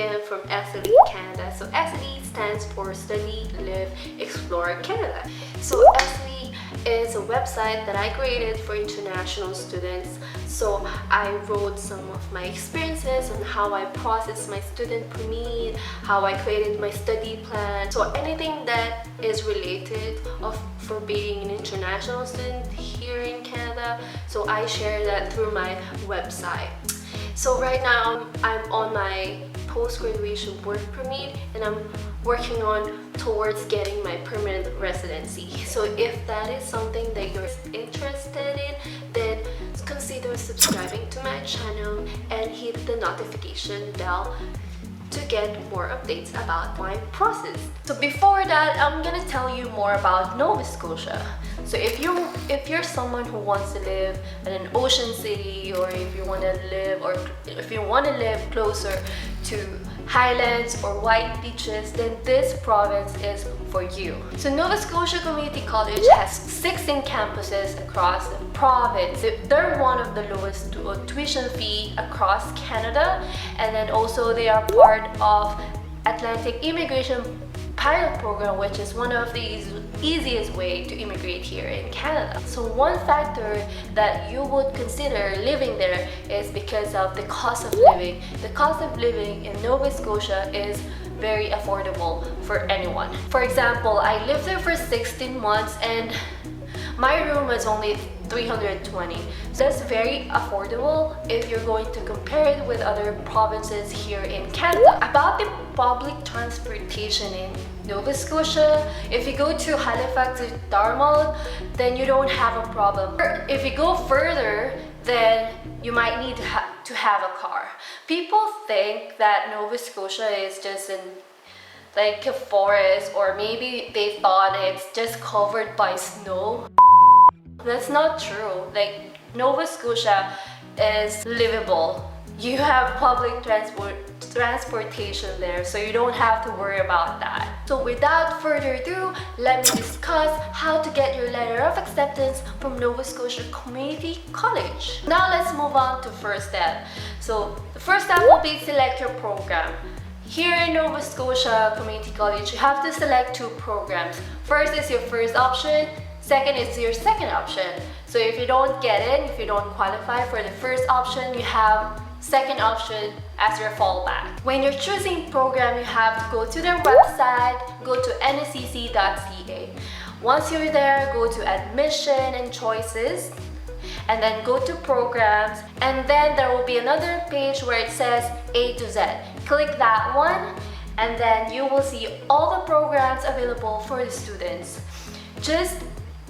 again from SLE Canada. So SLE stands for Study, Live, Explore Canada. So SLE is a website that I created for international students. So I wrote some of my experiences on how I processed my student permit, how I created my study plan. So anything that is related for being an international student here in Canada. So I share that through my website. So right now I'm on my post-graduation work permit and I'm working on towards getting my permanent residency. So if that is something that you're interested in, then consider subscribing to my channel and hit the notification bell to get more updates about my process. So before that, I'm gonna tell you more about Nova Scotia. So if you're someone who wants to live in an ocean city, or if you want to live closer to highlands or white beaches, then this province is for you. So Nova Scotia Community College has 16 campuses across the province. They're one of the lowest tuition fee across Canada, and then also they are part of Atlantic Immigration Pilot Program, which is one of the easiest way to immigrate here in Canada. So one factor that you would consider living there is because of the cost of living. The cost of living in Nova Scotia is very affordable for anyone. For example, I lived there for 16 months and my room was only $320. So that's very affordable if you're going to compare it with other provinces here in Canada. About the public transportation in Nova Scotia, if you go to Halifax to Dartmouth, then you don't have a problem. If you go further, then you might need to have a car. People think that Nova Scotia is just like a forest, or maybe they thought it's just covered by snow. That's not true. Like, Nova Scotia is livable. You have public transportation there, so you don't have to worry about that. So without further ado, let me discuss how to get your letter of acceptance from Nova Scotia Community College. Now let's move on to first step. So the first step will be select your program. Here in Nova Scotia Community College, you have to select two programs. First is your first option. Second is your second option. So if you don't get in, if you don't qualify for the first option, you have second option as your fallback. When you're choosing program, you have to go to their website, go to nscc.ca. Once you're there, go to admission and choices, and then go to programs, and then there will be another page where it says A to Z. Click that one, and then you will see all the programs available for the students. Just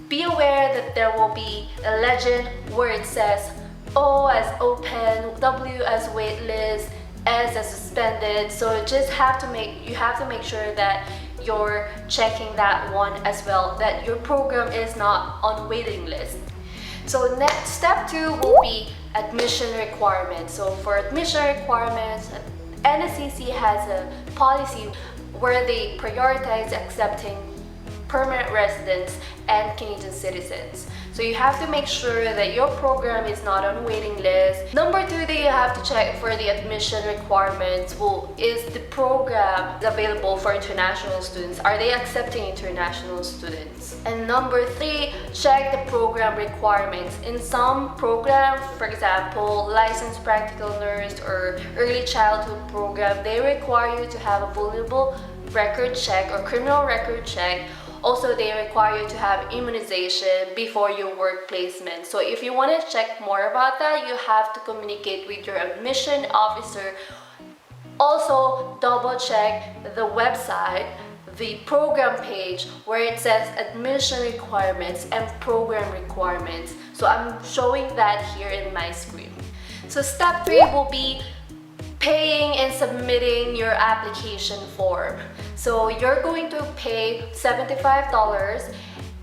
be aware that there will be a legend where it says O as open, W as waitlist, S as suspended. So you have to make sure that you're checking that one as well, that your program is not on waiting list. So next, step 2 will be admission requirements. So for admission requirements, NSCC has a policy where they prioritize accepting permanent residents and Canadian citizens. So you have to make sure that your program is not on waiting list. Number 2 that you have to check for the admission requirements is the program available for international students. Are they accepting international students? And number 3, check the program requirements. In some programs, for example, licensed practical nurse or early childhood program, they require you to have a vulnerable record check or criminal record check. Also, they require you to have immunization before your work placement. So if you want to check more about that, you have to communicate with your admission officer. Also, double check the website, the program page where it says admission requirements and program requirements. So I'm showing that here in my screen. So step 3 will be paying and submitting your application form. So you're going to pay $75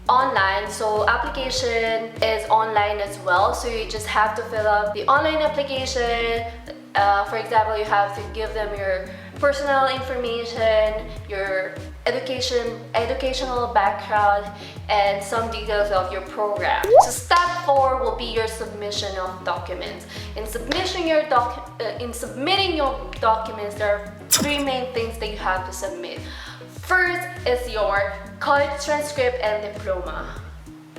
online. So application is online as well. So you just have to fill out the online application. For example, you have to give them your personal information, your educational background, and some details of your program. So step 4 will be your submission of documents. In submitting your documents, there are three main things that you have to submit. First is your college transcript and diploma.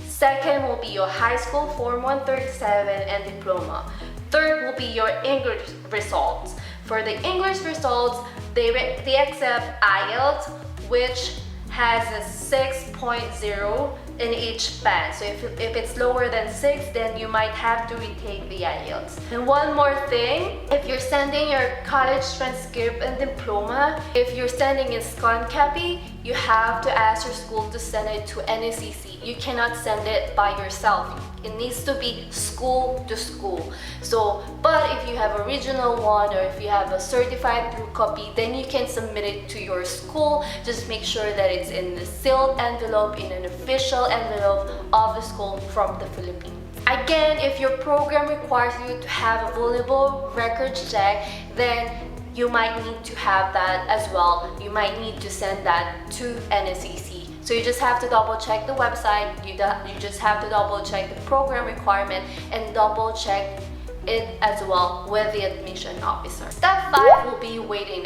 Second will be your high school Form 137 and diploma. Third will be your English results. For the English results, they accept IELTS, which has a 6.0 in each band. So if it's lower than 6, then you might have to retake the IELTS. And one more thing, if you're sending your college transcript and diploma, if you're sending a scan copy, you have to ask your school to send it to NSCC. You cannot send it by yourself. It needs to be school to school. So, but if you have a regional one or if you have a certified through copy, then you can submit it to your school. Just make sure that it's in the sealed envelope, in an official envelope of the school from the Philippines. Again, if your program requires you to have a vulnerable records check, then you might need to have that as well. You might need to send that to NSCC. So you just have to double check the website, you just have to double check the program requirement and double check it as well with the admission officer. Step 5 will be waiting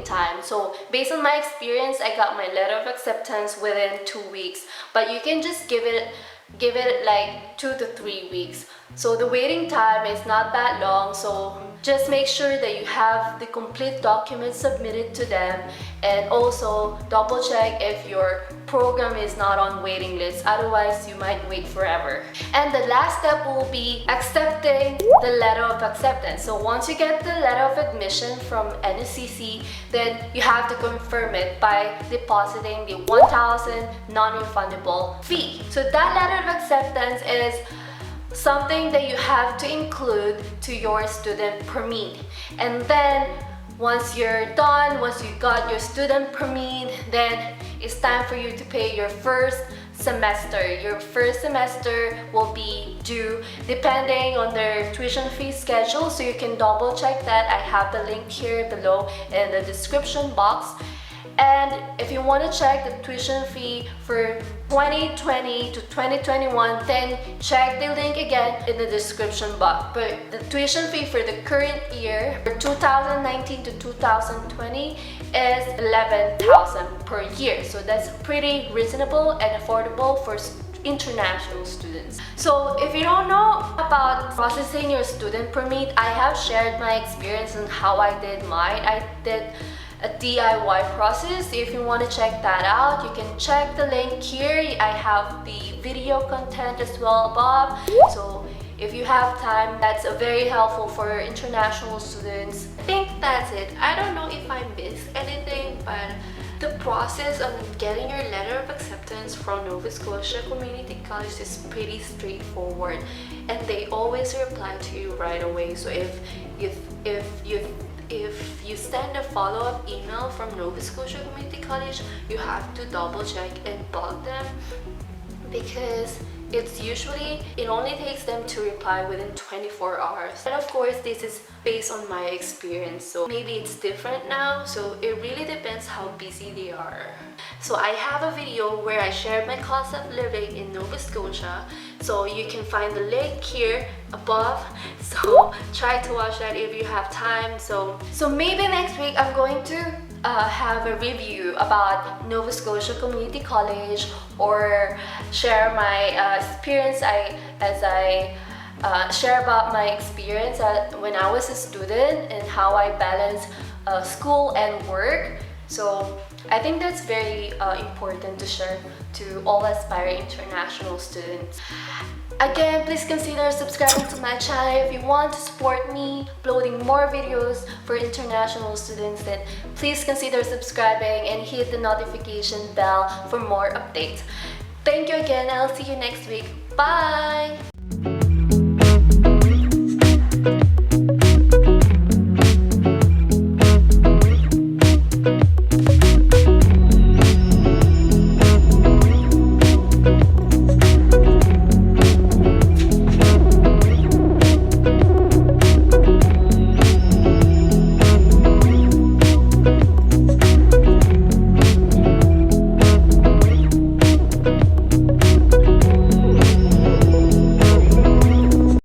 time. So based on my experience, I got my letter of acceptance within 2 weeks, but you can just give it like 2 to 3 weeks. So the waiting time is not that long, so just make sure that you have the complete documents submitted to them, and also double check if your program is not on waiting list, otherwise you might wait forever. And the last step will be accepting the letter of acceptance. So once you get the letter of admission from NSCC, then you have to confirm it by depositing the 1,000 non-refundable fee. So that letter of acceptance is something that you have to include to your student permit. And then once you're done, once you got your student permit, then it's time for you to pay your first semester. Your first semester will be due depending on their tuition fee schedule, so you can double check that. I have the link here below in the description box. And if you want to check the tuition fee for 2020 to 2021, then check the link again in the description box. But the tuition fee for the current year, for 2019 to 2020, is 11,000 per year. So that's pretty reasonable and affordable for international students. So if you don't know about processing your student permit, I have shared my experience on how I did mine. I did a DIY process. If you want to check that out, you can check the link here. I have the video content as well above. So if you have time, that's very helpful for international students. I think that's it. I don't know if I missed anything, but the process of getting your letter of acceptance from Nova Scotia Community College is pretty straightforward, and they always reply to you right away. So if you send a follow-up email from Nova Scotia Community College, you have to double check and bug them, because it only takes them to reply within 24 hours. And of course, this is based on my experience, so maybe it's different now, so it really depends how busy they are. So I have a video where I shared my cost of living in Nova Scotia, so you can find the link here above. So try to watch that if you have time. So maybe next week I'm going to have a review about Nova Scotia Community College, or share my experience as I share about my experience when I was a student and how I balance school and work. So I think that's very important to share to all aspiring international students. Again, please consider subscribing to my channel if you want to support me uploading more videos for international students. Then please consider subscribing and hit the notification bell for more updates. Thank you again. I'll see you next week. Bye!